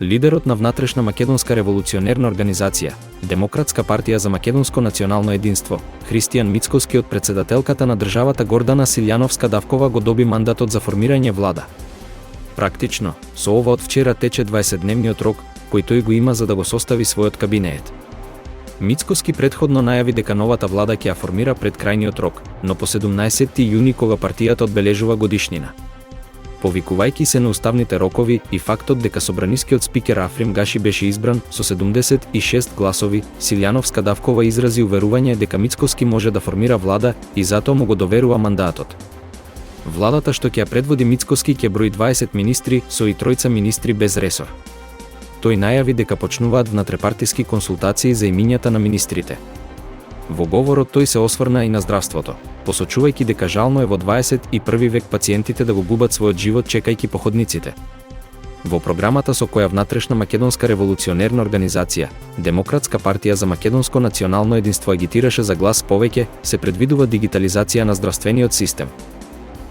Лидерот на внатрешна македонска револуционерна организација, Демократска партија за македонско национално единство, Христијан Мицкоски од председателката на државата Гордана Силјановска-Давкова го доби мандатот за формирање влада. Практично, со ова од вчера тече 20-дневниот рок, кој тој го има за да го состави својот кабинет. Мицкоски предходно најави дека новата влада ќе ја формира пред крајниот рок, но по 17 јуни кога партијата одбележува годишнина. Повикувајќи се на уставните рокови и фактот дека собранискиот спикер Африм Гаши беше избран со 76 гласови, Силјановска-Давкова изрази уверување дека Мицкоски може да формира влада и затоа му го доверува мандатот. Владата што ќе ја предводи Мицкоски ќе брои 20 министри со и 3 министри без ресор. Тој најави дека почнуваат внатрепартиски консултации за имињата на министрите. Во говорот тој се осврна и на здравството, посочувајќи дека жално е во 21 век пациентите да го губат својот живот чекајќи по ходниците. Во програмата со која внатрешна македонска револуционерна организација, Демократска партија за македонско национално единство агитираше за глас повеќе, се предвидува дигитализација на здравствениот систем.